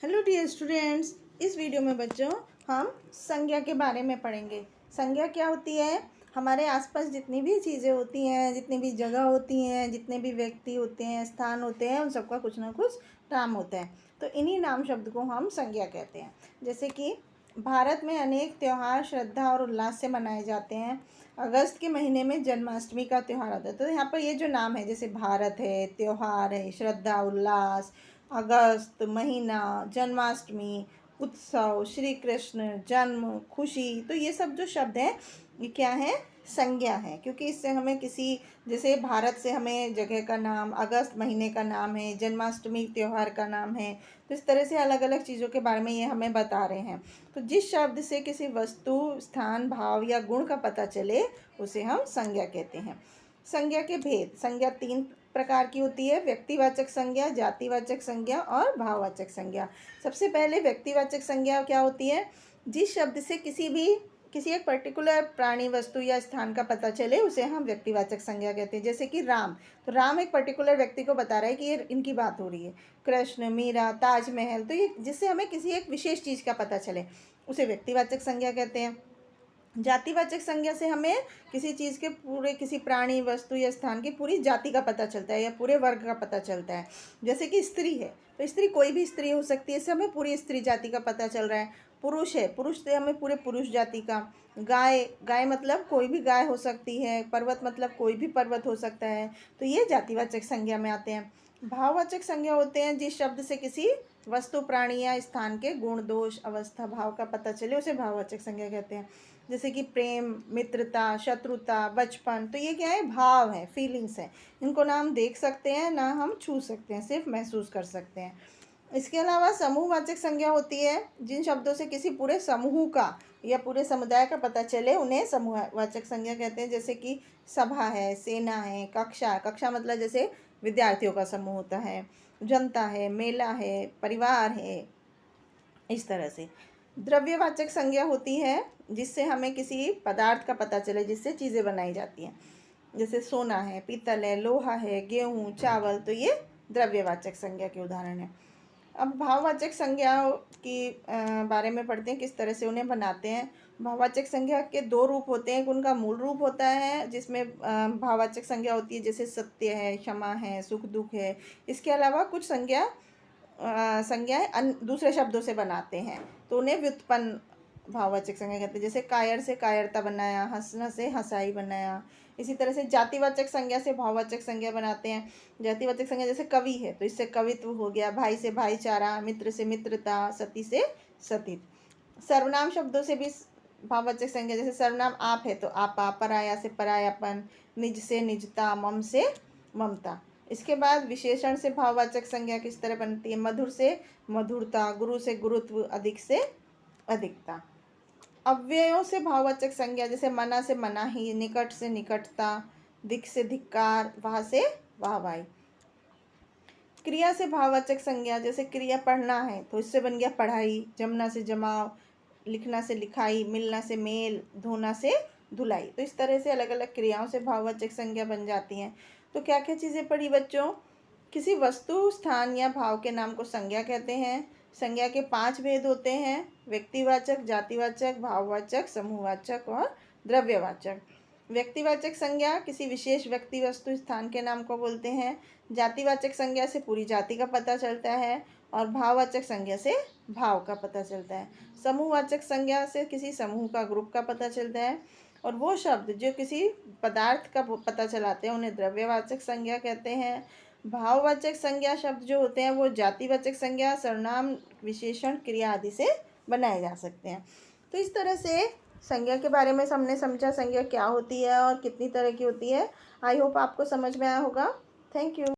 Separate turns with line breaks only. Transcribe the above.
Hello dear students, इस video में बच्चों हम संज्ञा के बारे में पढ़ेंगे। संज्ञा क्या होती है? हमारे आसपास जितनी भी चीज़ें होती हैं, जितनी भी जगह होती हैं, जितने भी व्यक्ति होते हैं, स्थान होते हैं, उन सबका कुछ ना कुछ नाम होता है। तो इन्हीं नाम शब्द को हम संज्ञा कहते हैं। जैसे कि भारत में अनेक त्यौहार श्रद्धा और उल्लास से मनाए जाते हैं। अगस्त के महीने में जन्माष्टमी का त्यौहार आता है। तो यहाँ पर ये जो नाम है, जैसे भारत है, त्यौहार है, श्रद्धा उल्लास, अगस्त महीना, जन्माष्टमी, उत्सव, श्री कृष्ण जन्म, खुशी, तो ये सब जो शब्द हैं ये क्या है? संज्ञा है। क्योंकि इससे हमें किसी, जैसे भारत से हमें जगह का नाम, अगस्त महीने का नाम है, जन्माष्टमी त्यौहार का नाम है। तो इस तरह से अलग अलग चीज़ों के बारे में ये हमें बता रहे हैं। तो जिस शब्द से किसी वस्तु, स्थान, भाव या गुण का पता चले उसे हम संज्ञा कहते हैं। संज्ञा के भेद। संज्ञा तीन प्रकार की होती है: व्यक्तिवाचक संज्ञा, जातिवाचक संज्ञा और भाववाचक संज्ञा। सबसे पहले व्यक्तिवाचक संज्ञा क्या होती है? जिस शब्द से किसी एक पर्टिकुलर प्राणी, वस्तु या स्थान का पता चले उसे हम व्यक्तिवाचक संज्ञा कहते हैं। जैसे कि राम, तो राम एक पर्टिकुलर व्यक्ति को बता रहा है कि ये इनकी बात हो रही है। कृष्ण, मीरा, ताजमहल, तो ये जिससे हमें किसी एक विशेष चीज़ का पता चले उसे व्यक्तिवाचक संज्ञा कहते हैं। जातिवाचक संज्ञा से हमें किसी चीज़ के पूरे, किसी प्राणी, वस्तु या स्थान की पूरी जाति का पता चलता है या पूरे वर्ग का पता चलता है। जैसे कि स्त्री है, तो स्त्री कोई भी स्त्री हो सकती है, इससे हमें पूरी स्त्री जाति का पता चल रहा है। पुरुष है, पुरुष से हमें पूरे पुरुष जाति का। गाय, गाय मतलब कोई भी गाय हो सकती है। पर्वत मतलब कोई भी पर्वत हो सकता है। तो ये जातिवाचक संज्ञा में आते हैं। भाववाचक संज्ञा होते हैं जिस शब्द से किसी वस्तु, प्राणी या स्थान के गुण, दोष, अवस्था, भाव का पता चले उसे भाववाचक संज्ञा कहते हैं। जैसे कि प्रेम, मित्रता, शत्रुता, बचपन, तो ये क्या है? भाव है, फीलिंग्स है। इनको ना हम देख सकते हैं ना हम छू सकते हैं, सिर्फ महसूस कर सकते हैं। इसके अलावा समूहवाचक संज्ञा होती है जिन शब्दों से किसी पूरे समूह का या पूरे समुदाय का पता चले उन्हें समूहवाचक संज्ञा कहते हैं। जैसे कि सभा है, सेना है, कक्षा, कक्षा मतलब जैसे विद्यार्थियों का समूह होता है, जनता है, मेला है, परिवार है, इस तरह से। द्रव्यवाचक संज्ञा होती है जिससे हमें किसी पदार्थ का पता चले जिससे चीज़ें बनाई जाती हैं। जैसे सोना है, पीतल है, लोहा है, गेहूँ, चावल, तो ये द्रव्यवाचक संज्ञा के उदाहरण हैं। अब भाववाचक संज्ञा की बारे में पढ़ते हैं, किस तरह से उन्हें बनाते हैं। भाववाचक संज्ञा के दो रूप होते हैं। उनका मूल रूप होता है जिसमें भाववाचक संज्ञा होती है, जैसे सत्य है, क्षमा है, सुख दुख है। इसके अलावा कुछ संज्ञाएं दूसरे शब्दों से बनाते हैं, तो उन्हें व्युत्पन्न भाववाचक संज्ञा कहते हैं। जैसे कायर से कायरता बनाया, हंसना से हंसाई बनाया। इसी तरह से जातिवाचक संज्ञा से भाववाचक संज्ञा बनाते हैं। जातिवाचक संज्ञा जैसे कवि है तो इससे कवित्व हो गया, भाई से भाईचारा, मित्र से मित्रता, सती से सतीत्व। सर्वनाम शब्दों से भी भाववाचक संज्ञा, जैसे सर्वनाम आप है तो आपा, पराया से परायापन, निज से निजता, मम से ममता। इसके बाद विशेषण से भाववाचक संज्ञा किस तरह बनती है? मधुर से मधुरता, गुरु से गुरुत्व, अधिक से अधिकता। अव्ययों से भाववाचक संज्ञा, जैसे मना से मनाही, निकट से निकटता, दिक से धिक्कार, वाह से वाहवाही। क्रिया से भाववाचक संज्ञा, जैसे क्रिया पढ़ना है तो इससे बन गया पढ़ाई, जमना से जमाव, लिखना से लिखाई, मिलना से मेल, धोना से धुलाई। तो इस तरह से अलग अलग क्रियाओं से भाववाचक संज्ञा बन जाती हैं। तो क्या क्या चीज़ें पढ़ी बच्चों? किसी वस्तु, स्थान या भाव के नाम को संज्ञा कहते हैं। संज्ञा के 5 भेद होते हैं: व्यक्तिवाचक, जातिवाचक, भाववाचक, समूहवाचक और द्रव्यवाचक। व्यक्तिवाचक संज्ञा किसी विशेष व्यक्ति, वस्तु, स्थान के नाम को बोलते हैं। जातिवाचक संज्ञा से पूरी जाति का पता चलता है और भाववाचक संज्ञा से भाव का पता चलता है। समूहवाचक संज्ञा से किसी समूह का, ग्रुप का पता चलता है। और वो शब्द जो किसी पदार्थ का पता चलाते हैं उन्हें द्रव्यवाचक संज्ञा कहते हैं। भाववाचक संज्ञा शब्द जो होते हैं वो जातिवाचक संज्ञा, सर्वनाम, विशेषण, क्रिया आदि से बनाए जा सकते हैं। तो इस तरह से संज्ञा के बारे में हमने समझा, संज्ञा क्या होती है और कितनी तरह की होती है। आई होप आपको समझ में आया होगा। Thank you.